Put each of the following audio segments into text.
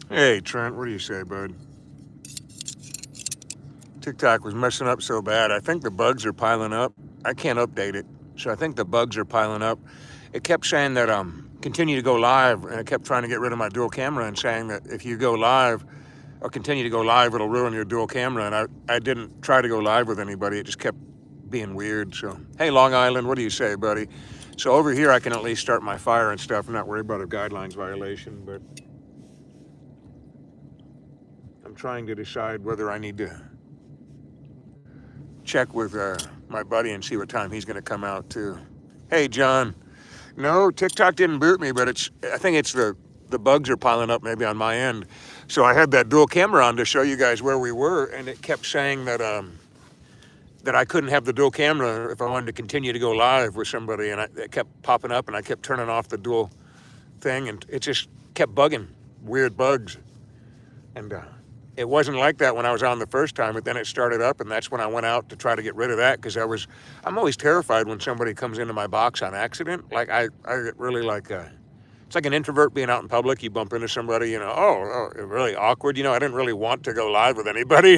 Hey, Trent, what do you say, bud? TikTok was messing up so bad. I think the bugs are piling up. I can't update it. So I think the bugs are piling up. It kept saying that continue to go live, and it kept trying to get rid of my dual camera and saying that if you go live or continue to go live, it'll ruin your dual camera. And I didn't try to go live with anybody. It just kept being weird. So, hey, Long Island, what do you say, buddy? So over here, I can at least start my fire and stuff. I'm not worried about a guidelines violation, but I'm trying to decide whether I need to check with my buddy and see what time he's going to come out too. Hey, John. No, TikTok didn't boot me, but I think it's the bugs are piling up maybe on my end. So I had that dual camera on to show you guys where we were, and it kept saying that I couldn't have the dual camera if I wanted to continue to go live with somebody, and it kept popping up, and I kept turning off the dual thing, and it just kept bugging, weird bugs, and it wasn't like that when I was on the first time, but then it started up, and that's when I went out to try to get rid of that because I'm always terrified when somebody comes into my box on accident. Like I get really like, it's like an introvert being out in public. You bump into somebody, really awkward. I didn't really want to go live with anybody,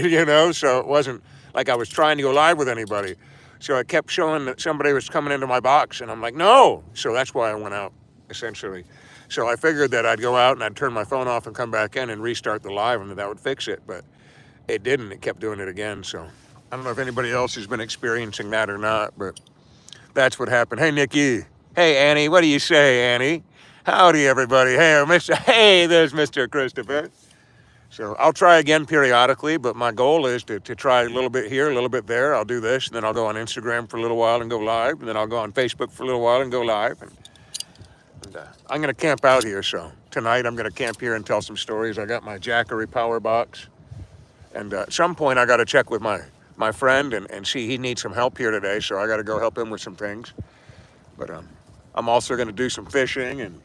so it wasn't like I was trying to go live with anybody. So it kept showing that somebody was coming into my box, and I'm like, no. So that's why I went out, essentially. So I figured that I'd go out and I'd turn my phone off and come back in and restart the live, and that would fix it. But it didn't. It kept doing it again. So I don't know if anybody else has been experiencing that or not, but that's what happened. Hey, Nikki. Hey, Annie. What do you say, Annie? Howdy, everybody. Hey, Mr. Hey, there's Mr. Christopher. So I'll try again periodically, but my goal is to try a little bit here, a little bit there. I'll do this, and then I'll go on Instagram for a little while and go live, and then I'll go on Facebook for a little while and go live. And I'm going to camp out here, so tonight I'm going to camp here and tell some stories. I got my Jackery power box, and at some point I got to check with my friend and see he needs some help here today, so I got to go help him with some things. But I'm also going to do some fishing and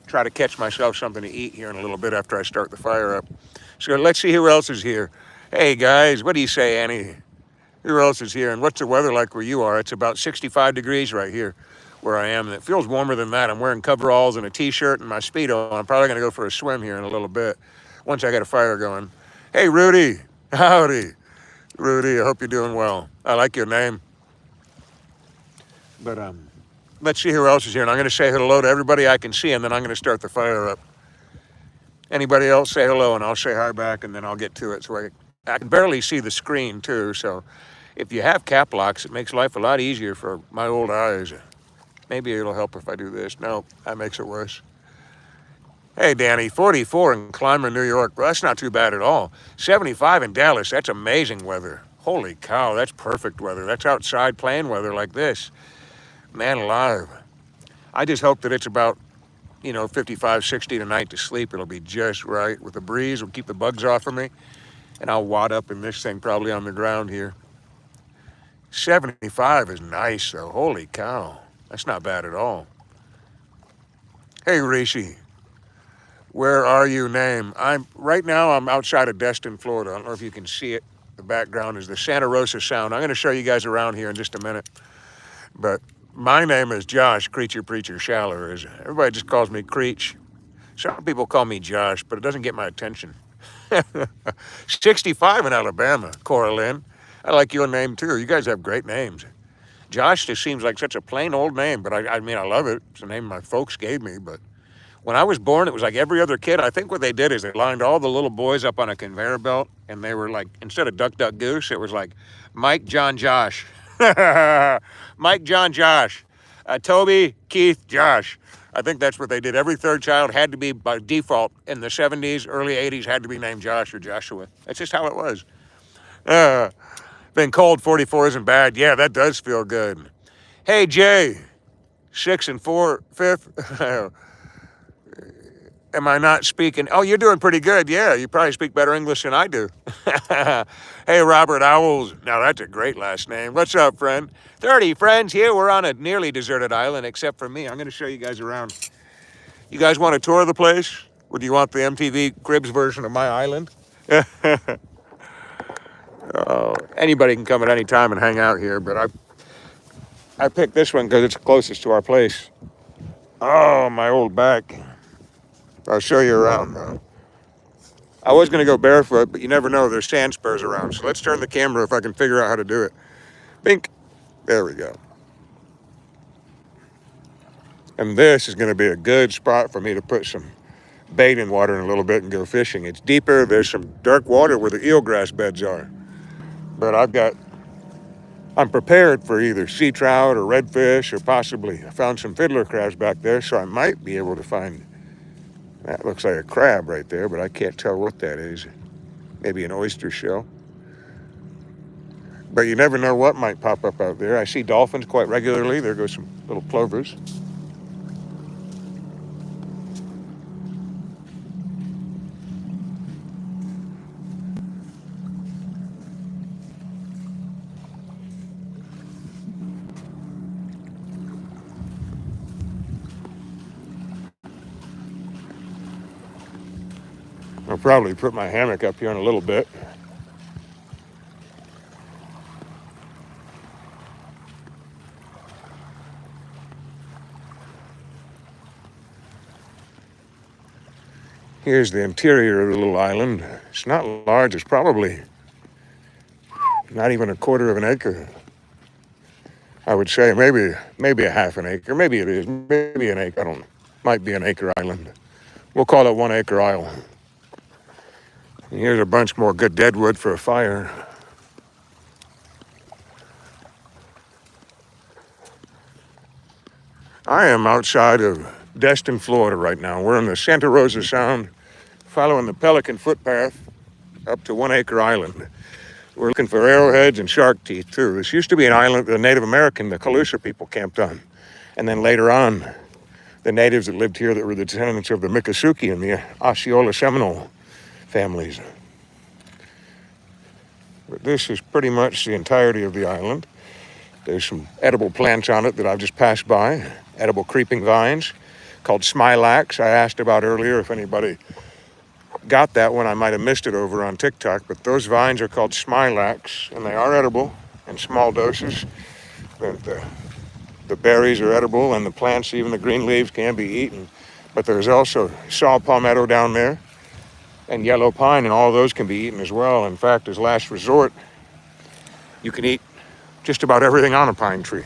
try to catch myself something to eat here in a little bit after I start the fire up. So let's see who else is here. Hey guys, what do you say, Annie? Who else is here? And what's the weather like where you are? It's about 65 degrees right here where I am, and it feels warmer than that. I'm wearing coveralls and a t-shirt and my Speedo. I'm probably going to go for a swim here in a little bit once I get a fire going. Hey, Rudy. Howdy. Rudy, I hope you're doing well. I like your name. But let's see who else is here. And I'm going to say hello to everybody I can see, and then I'm going to start the fire up. Anybody else, say hello, and I'll say hi back, and then I'll get to it. So I can barely see the screen, too. So if you have cap locks, it makes life a lot easier for my old eyes. Maybe it'll help if I do this. No, that makes it worse. Hey, Danny, 44 in Clymer, New York. Well, that's not too bad at all. 75 in Dallas. That's amazing weather. Holy cow, that's perfect weather. That's outside playing weather like this. Man alive. I just hope that it's about, 55, 60 tonight to sleep. It'll be just right. With the breeze, it'll keep the bugs off of me. And I'll wad up in this thing probably on the ground here. 75 is nice, though. Holy cow. That's not bad at all. Hey, Rishi. Where are you, name? Right now I'm outside of Destin, Florida. I don't know if you can see it. The background is the Santa Rosa Sound. I'm going to show you guys around here in just a minute. But my name is Josh, Creature Preacher Schaller. Everybody just calls me Creech. Some people call me Josh, but it doesn't get my attention. 65 in Alabama, Cora Lynn. I like your name too. You guys have great names. Josh just seems like such a plain old name, but I mean, I love it. It's a name my folks gave me, but when I was born, it was like every other kid. I think what they did is they lined all the little boys up on a conveyor belt, and they were like, instead of Duck, Duck, Goose, it was like Mike, John, Josh. Mike, John, Josh. Toby, Keith, Josh. I think that's what they did. Every third child had to be, by default, in the 70s, early 80s, had to be named Josh or Joshua. That's just how it was. Been cold, 44 isn't bad. Yeah, that does feel good. Hey, Jay, 6 and 4/5. Am I not speaking? Oh, you're doing pretty good. Yeah, you probably speak better English than I do. Hey, Robert Owls. Now, that's a great last name. What's up, friend? 30 friends here. We're on a nearly deserted island, except for me. I'm going to show you guys around. You guys want a tour of the place? Or do you want the MTV Cribs version of my island? Anybody can come at any time and hang out here, but I picked this one because it's closest to our place. Oh, my old back. I'll show you around. I was going to go barefoot, but you never know. There's sand spurs around. So let's turn the camera if I can figure out how to do it. Bink. There we go. And this is going to be a good spot for me to put some bait in water in a little bit and go fishing. It's deeper. There's some dark water where the eelgrass beds are. But I'm prepared for either sea trout or redfish, or possibly I found some fiddler crabs back there, so I might be able to find, that looks like a crab right there, but I can't tell what that is. Maybe an oyster shell. But you never know what might pop up out there. I see dolphins quite regularly. There goes some little plovers. I'll probably put my hammock up here in a little bit. Here's the interior of the little island. It's not large. It's probably not even a quarter of an acre. I would say maybe a half an acre. Maybe it is. Maybe an acre. I don't know. Might be an acre island. We'll call it 1 acre island. And here's a bunch more good deadwood for a fire. I am outside of Destin, Florida right now. We're in the Santa Rosa Sound, following the Pelican footpath up to 1 acre island. We're looking for arrowheads and shark teeth too. This used to be an island the Native American, the Calusa people camped on. And then later on, the natives that lived here that were the descendants of the Miccosukee and the Osceola Seminole families. But this is pretty much the entirety of the island. There's some edible plants on it that I've just passed by, edible creeping vines called smilax. I asked about earlier if anybody got that one. I might have missed it over on TikTok, but those vines are called smilax, and they are edible in small doses. The berries are edible, and the plants, even the green leaves, can be eaten. But there's also saw palmetto down there and yellow pine, and all those can be eaten as well. In fact, as last resort, you can eat just about everything on a pine tree.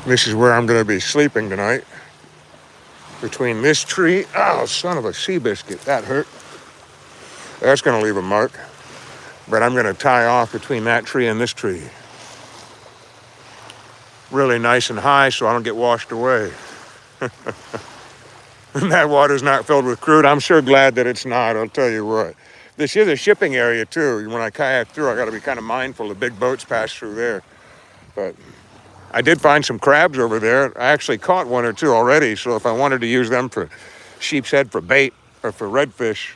This is where I'm going to be sleeping tonight. Between this tree, oh, son of a sea biscuit, that hurt. That's going to leave a mark. But I'm going to tie off between that tree and this tree. Really nice and high so I don't get washed away. And that water's not filled with crude. I'm sure glad that it's not, I'll tell you what. This is a shipping area too. When I kayak through, I got to be kind of mindful. The big boats pass through there. But I did find some crabs over there. I actually caught 1 or 2 already, so if I wanted to use them for sheep's head for bait or for redfish,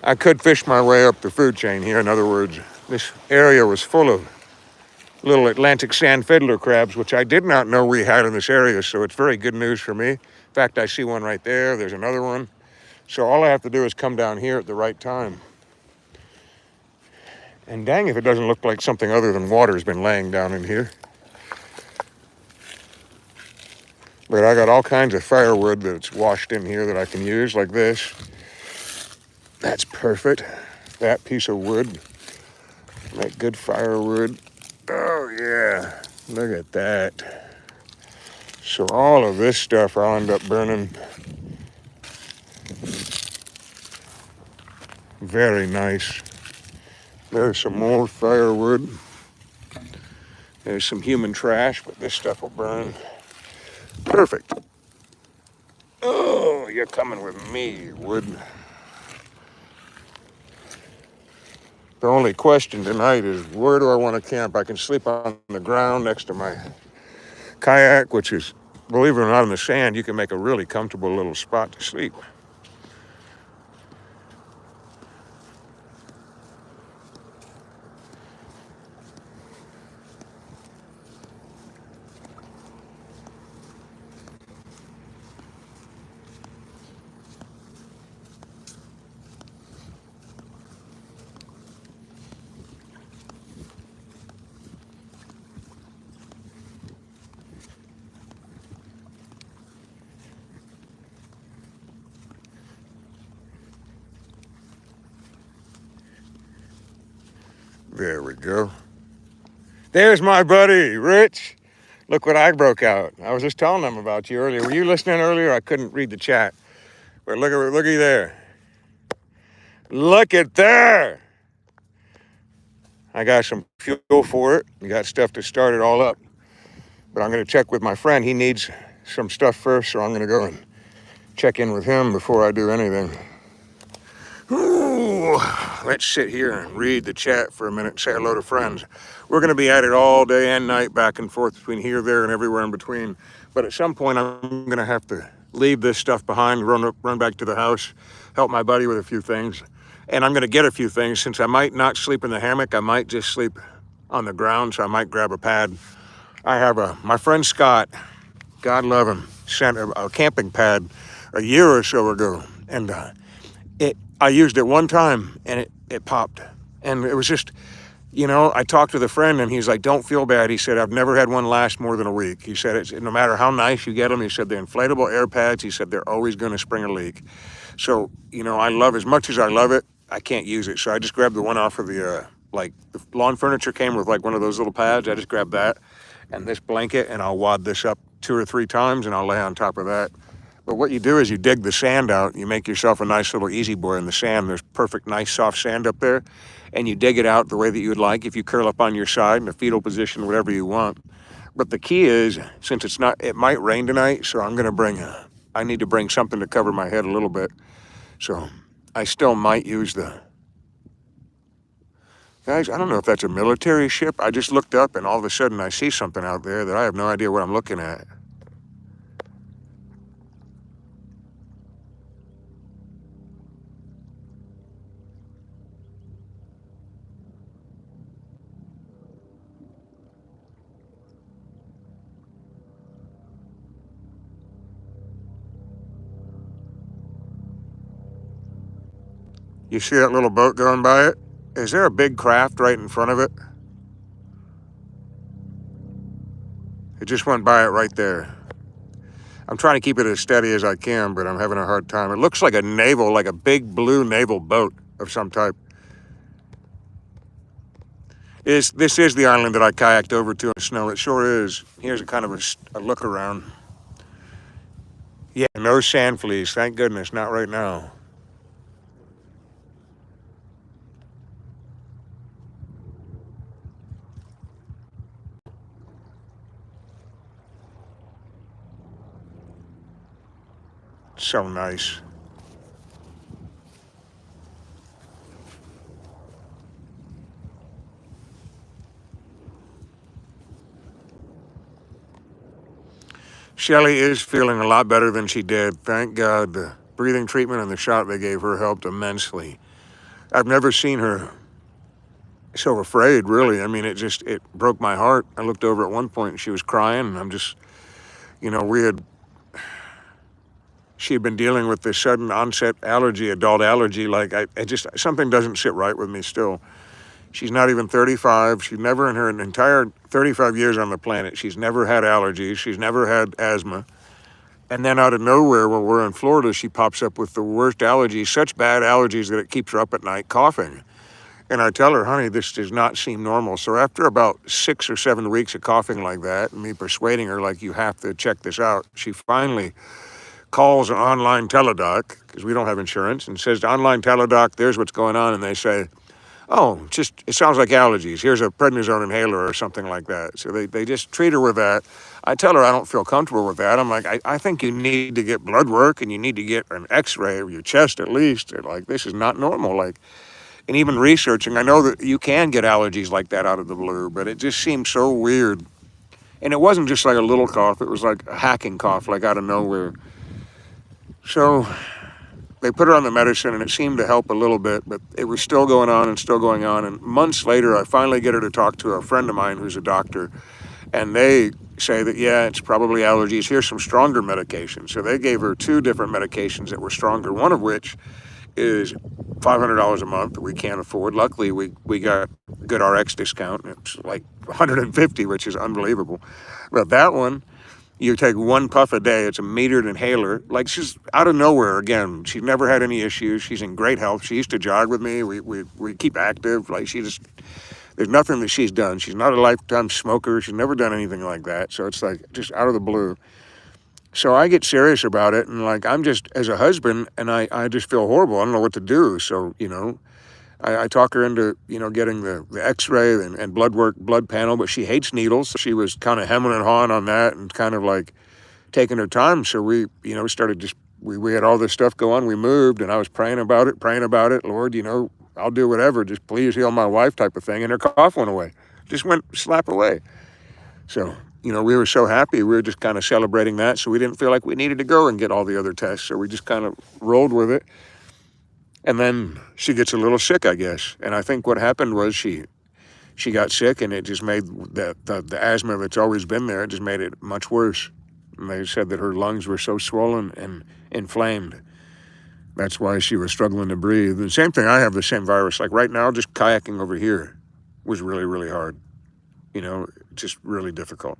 I could fish my way up the food chain here. In other words, this area was full of little Atlantic sand fiddler crabs, which I did not know we had in this area, so it's very good news for me. In fact, I see one right there. There's another one. So all I have to do is come down here at the right time. And dang if it doesn't look like something other than water has been laying down in here. But I got all kinds of firewood that's washed in here that I can use, like this. That's perfect. That piece of wood. Make good firewood. Oh yeah, look at that. So all of this stuff I'll end up burning. Very nice. There's some more firewood. There's some human trash, but this stuff will burn. Perfect. Oh, you're coming with me, wood. The only question tonight is, where do I want to camp? I can sleep on the ground next to my kayak, which is, believe it or not, in the sand, you can make a really comfortable little spot to sleep. There we go. There's my buddy, Rich. Look what I broke out. I was just telling them about you earlier. Were you listening earlier? I couldn't read the chat. But looky there. Look at there. I got some fuel for it. We got stuff to start it all up. But I'm going to check with my friend. He needs some stuff first, so I'm going to go and check in with him before I do anything. Ooh, let's sit here and read the chat for a minute and say hello to friends. We're going to be at it all day and night, back and forth between here, there, and everywhere in between. But at some point, I'm going to have to leave this stuff behind, run back to the house, help my buddy with a few things. And I'm going to get a few things. Since I might not sleep in the hammock, I might just sleep on the ground, so I might grab a pad. I have my friend Scott, God love him, sent a camping pad a year or so ago. And I used it one time and it popped. And it was just, I talked with a friend and he's like, don't feel bad. He said, I've never had one last more than a week. He said, no matter how nice you get them, he said, the inflatable air pads, he said, they're always going to spring a leak. So, I love, as much as I love it, I can't use it. So I just grabbed the one off of the lawn furniture came with like one of those little pads. I just grabbed that and this blanket and I'll wad this up 2 or 3 times and I'll lay on top of that. But what you do is you dig the sand out. You make yourself a nice little easy boy in the sand. There's perfect, nice, soft sand up there. And you dig it out the way that you would like. If you curl up on your side in a fetal position, whatever you want. But the key is, since it might rain tonight, so I need to bring something to cover my head a little bit. So I still might use guys, I don't know if that's a military ship. I just looked up and all of a sudden I see something out there that I have no idea what I'm looking at. You see that little boat going by it? Is there a big craft right in front of it? It just went by it right there. I'm trying to keep it as steady as I can, but I'm having a hard time. It looks like a big blue naval boat of some type. This is the island that I kayaked over to in the snow. It sure is. Here's a kind of a look around. Yeah, no sand fleas. Thank goodness, not right now. So nice. Shelly is feeling a lot better than she did. Thank God. The breathing treatment and the shot they gave her helped immensely. I've never seen her so afraid, really. I mean, it broke my heart. I looked over at one point and she was crying, and I'm just, she had been dealing with this sudden onset allergy, adult allergy. Like, something doesn't sit right with me still. She's not even 35. She's never in her entire 35 years on the planet, she's never had allergies. She's never had asthma. And then out of nowhere, when we're in Florida, she pops up with the worst allergies, such bad allergies that it keeps her up at night coughing. And I tell her, honey, this does not seem normal. So after about 6 or 7 weeks of coughing like that, and me persuading her, like, you have to check this out, she finally calls an online teledoc, because we don't have insurance, and says, online teledoc, there's what's going on. And they say, oh, it sounds like allergies. Here's a prednisone inhaler or something like that. So they just treat her with that. I tell her I don't feel comfortable with that. I'm like, I think you need to get blood work and you need to get an x-ray of your chest at least. They're like, this is not normal. Like, and even researching, I know that you can get allergies like that out of the blue, but it just seems so weird. And it wasn't just like a little cough. It was like a hacking cough, like out of nowhere. So they put her on the medicine and it seemed to help a little bit, but it was still going on and still going on. And months later, I finally get her to talk to a friend of mine who's a doctor, and they say that, yeah, it's probably allergies. Here's some stronger medications. So they gave her 2 different medications that were stronger, one of which is $500 a month that we can't afford. Luckily, we got a good RX discount. It's like $150, which is unbelievable. But that one, you take 1 puff a day. It's a metered inhaler. Like, she's out of nowhere again. She's never had any issues. She's in great health. She used to jog with me. We keep active. Like, this There's nothing that she's done. She's not a lifetime smoker. She's never done anything like that. So it's like just out of the blue. So I get serious about it, and like I'm just as a husband, and I just feel horrible. I don't know what to do. So I talk her into getting the X-ray and blood panel, but she hates needles. So she was kind of hemming and hawing on that, and kind of like taking her time. So we started just we had all this stuff go on. We moved, and I was praying about it. Lord, I'll do whatever. Just please heal my wife, type of thing. And her cough went away. Just went slap away. So, we were so happy. We were just kind of celebrating that. So we didn't feel like we needed to go and get all the other tests. So we just kind of rolled with it. And then she gets a little sick, I guess. And I think what happened was she got sick, and it just made the asthma that's always been there, it just made it much worse. And they said that her lungs were so swollen and inflamed. That's why she was struggling to breathe. The same thing, I have the same virus. Like right now, just kayaking over here was really, really hard. Just really difficult.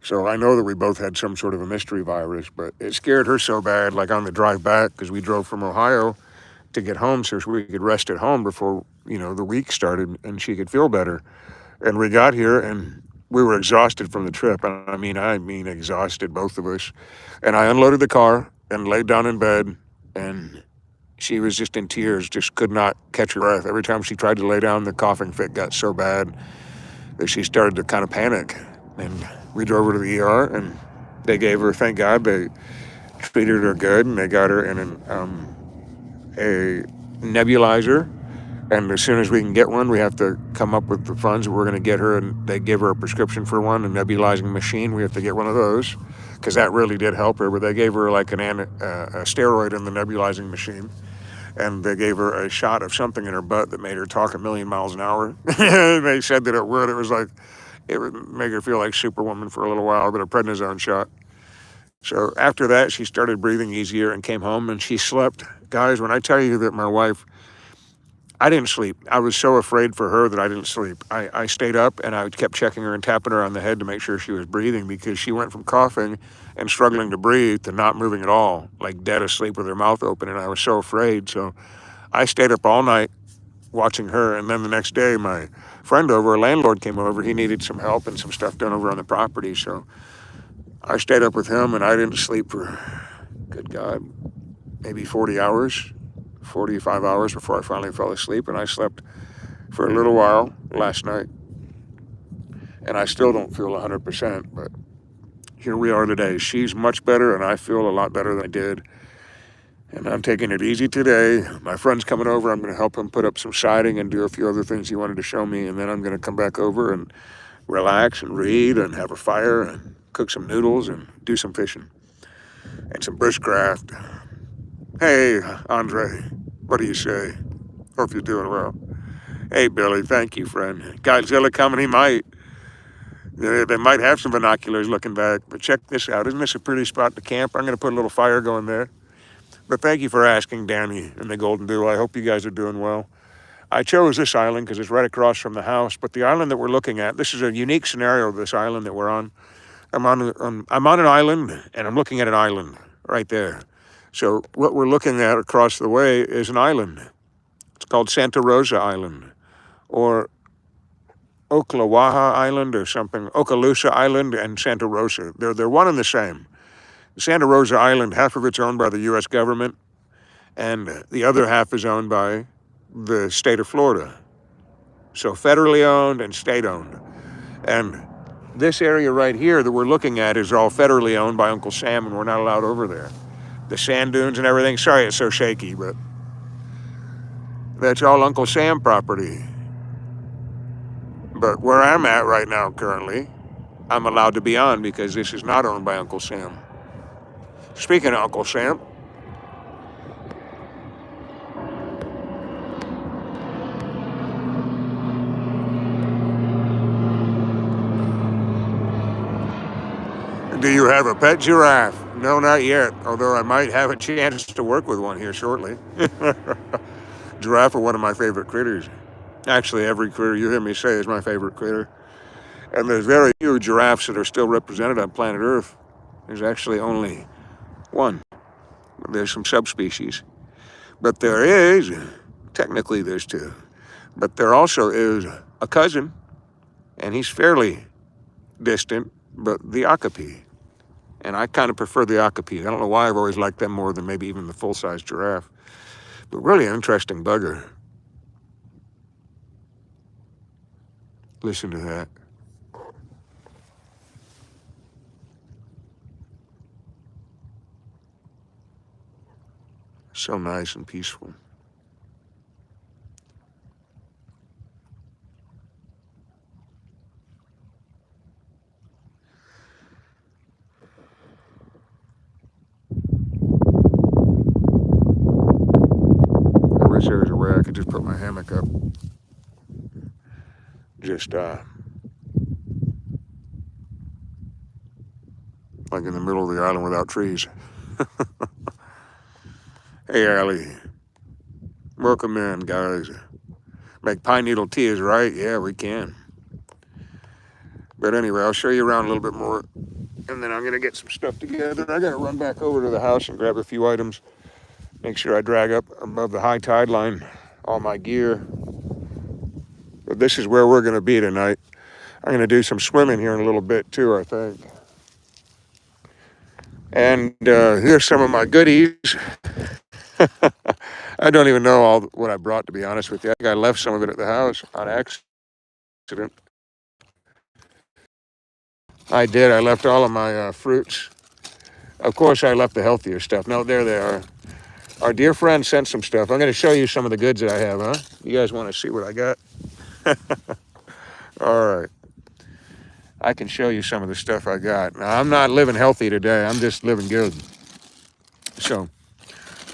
So I know that we both had some sort of a mystery virus, but it scared her so bad, like on the drive back, because we drove from Ohio to get home so we could rest at home before, the week started and she could feel better. And we got here and we were exhausted from the trip. I mean exhausted, both of us. And I unloaded the car and laid down in bed, and she was just in tears, just could not catch her breath. Every time she tried to lay down, the coughing fit got so bad that she started to kind of panic. And we drove her to the ER, and they gave her, thank God, they treated her good, and they got her in a nebulizer. And as soon as we can get one, we have to come up with the funds that we're going to get her, and they give her a prescription for one, a nebulizing machine. We have to get one of those, because that really did help her. But they gave her like a steroid in the nebulizing machine, and they gave her a shot of something in her butt that made her talk 1,000,000 miles an hour. They said that it would. It was like, it would make her feel like Superwoman for a little while, but a prednisone shot. So after that, she started breathing easier and came home, and she slept. Guys, when I tell you that my wife, I didn't sleep. I was so afraid for her that I didn't sleep. I stayed up, and I kept checking her and tapping her on the head to make sure she was breathing, because she went from coughing and struggling to breathe to not moving at all, like dead asleep with her mouth open, and I was so afraid. So I stayed up all night watching her, and then the next day my friend over, a landlord, came over. He needed some help and some stuff done over on the property, so I stayed up with him, and I didn't sleep for, good God, maybe 45 hours before I finally fell asleep. And I slept for a little while last night, and I still don't feel 100%, but here we are today. She's much better, and I feel a lot better than I did. And I'm taking it easy today. My friend's coming over. I'm going to help him put up some siding and do a few other things he wanted to show me. And then I'm going to come back over and relax and read and have a fire and cook some noodles and do some fishing and some bushcraft. Hey, Andre, what do you say? Hope you're doing well. Hey, Billy, thank you, friend. Godzilla coming, he might. They might have some binoculars looking back, but check this out. Isn't this a pretty spot to camp? I'm going to put a little fire going there. But thank you for asking, Danny and the Golden Dew. I hope you guys are doing well. I chose this island because it's right across from the house, but the island that we're looking at, this is a unique scenario of this island that we're on. I'm on an island, and I'm looking at an island right there. So what we're looking at across the way is an island. It's called Santa Rosa Island, or Oklawaha Island or something. Okaloosa Island and Santa Rosa. They're one and the same. Santa Rosa Island, half of it's owned by the U.S. government, and the other half is owned by the state of Florida. So federally owned and state owned. And this area right here that we're looking at is all federally owned by Uncle Sam, and we're not allowed over there. The sand dunes and everything, sorry it's so shaky, but that's all Uncle Sam property. But where I'm at right now currently, I'm allowed to be on because this is not owned by Uncle Sam. Speaking of Uncle Sam, do you have a pet giraffe? No, not yet, although I might have a chance to work with one here shortly. Giraffe are one of my favorite critters. Actually, every critter you hear me say is my favorite critter. And there's very few giraffes that are still represented on planet Earth. There's actually only one. There's some subspecies. But there is, technically there's two, but there also is a cousin, and he's fairly distant, but the okapi. And I kind of prefer the okapi. I don't know why I've always liked them more than maybe even the full-size giraffe. But really an interesting bugger. Listen to that. So nice and peaceful. I wish there was a way I could just put my hammock up. Just like in the middle of the island without trees. Hey, Allie. Welcome in, guys. Make pine needle teas, right? Yeah, we can. But anyway, I'll show you around a little bit more, and then I'm going to get some stuff together. I got to run back over to the house and grab a few items. Make sure I drag up above the high tide line all my gear. But this is where we're going to be tonight. I'm going to do some swimming here in a little bit too, I think. And here's some of my goodies. I don't even know all what I brought, to be honest with you. I think I left some of it at the house on accident. I did. I left all of my fruits. Of course, I left the healthier stuff. No, there they are. Our dear friend sent some stuff. I'm going to show you some of the goods that I have, huh? You guys want to see what I got? All right. I can show you some of the stuff I got. Now, I'm not living healthy today. I'm just living good. So,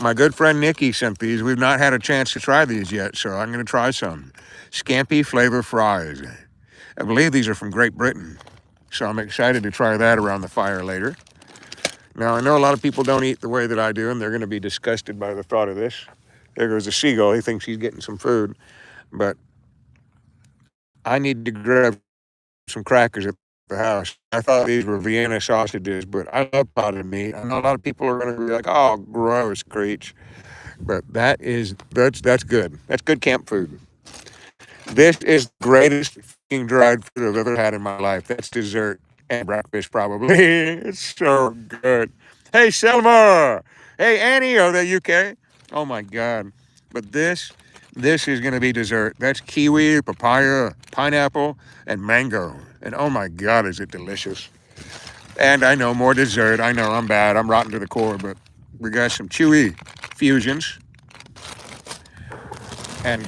my good friend Nikki sent these. We've not had a chance to try these yet, so I'm going to try some. Scampi flavor fries. I believe these are from Great Britain, so I'm excited to try that around the fire later. Now, I know a lot of people don't eat the way that I do, and they're going to be disgusted by the thought of this. There goes a seagull. He thinks he's getting some food, but I need to grab some crackers at the house. I thought these were Vienna sausages, but I love potted meat. I know a lot of people are going to be like, "Oh, gross, Creech," but that's good. That's good camp food. This is the greatest dried fruit I've ever had in my life. That's dessert and breakfast, probably. It's so good. Hey, Selma. Hey, Annie of the UK. Oh my God! But this is going to be dessert. That's kiwi, papaya, pineapple, and mango. And oh my God, is it delicious. And I know more dessert. I know I'm bad. I'm rotten to the core, but we got some chewy fusions. And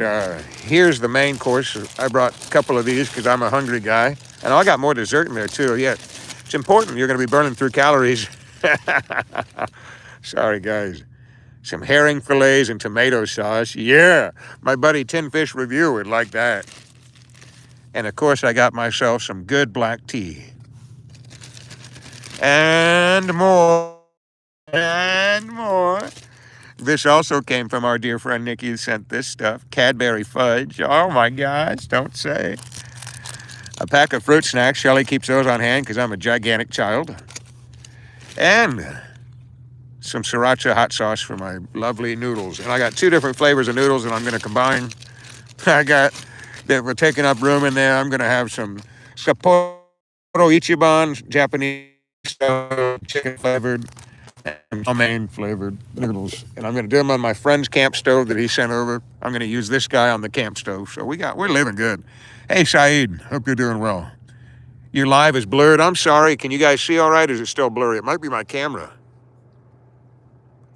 here's the main course. I brought a couple of these because I'm a hungry guy. And I got more dessert in there too. Yeah, it's important. You're going to be burning through calories. Sorry, guys. Some herring fillets and tomato sauce. Yeah, my buddy Tin Fish Review would like that. And of course, I got myself some good black tea. And more. And more. This also came from our dear friend Nikki, who sent this stuff. Cadbury fudge. Oh my gosh, don't say. A pack of fruit snacks. Shelly keeps those on hand because I'm a gigantic child. And some sriracha hot sauce for my lovely noodles. And I got 2 different flavors of noodles that I'm going to combine. I got that we're taking up room in there. I'm going to have some Sapporo Ichiban Japanese chicken flavored and romaine flavored noodles. And I'm going to do them on my friend's camp stove that he sent over. I'm going to use this guy on the camp stove. So we're living good. Hey, Saeed, hope you're doing well. Your live is blurred. I'm sorry. Can you guys see all right? Or is it still blurry? It might be my camera.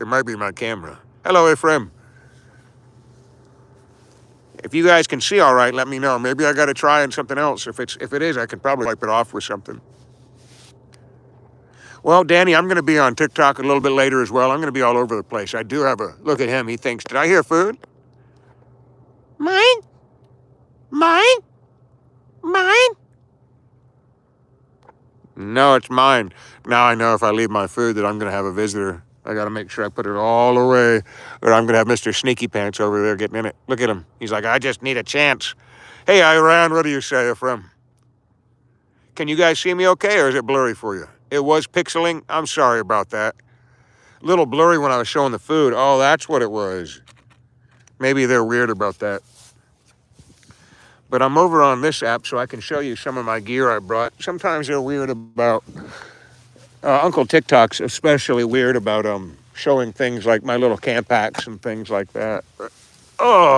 It might be my camera. Hello, Ephraim. If you guys can see all right, let me know. Maybe I got to try on something else. If it is, I could probably wipe it off with something. Well, Danny, I'm going to be on TikTok a little bit later as well. I'm going to be all over the place. I do have a look at him. He thinks, did I hear food? Mine? Mine? Mine? No, it's mine. Now I know if I leave my food that I'm going to have a visitor. I got to make sure I put it all away, or I'm going to have Mr. Sneaky Pants over there getting in it. Look at him. He's like, I just need a chance. Hey, Iran, what do you say, Ephraim? Can you guys see me okay, or is it blurry for you? It was pixeling. I'm sorry about that. A little blurry when I was showing the food. Oh, that's what it was. Maybe they're weird about that. But I'm over on this app so I can show you some of my gear I brought. Sometimes they're weird about, Uncle TikTok's especially weird about showing things like my little camp packs and things like that. Oh.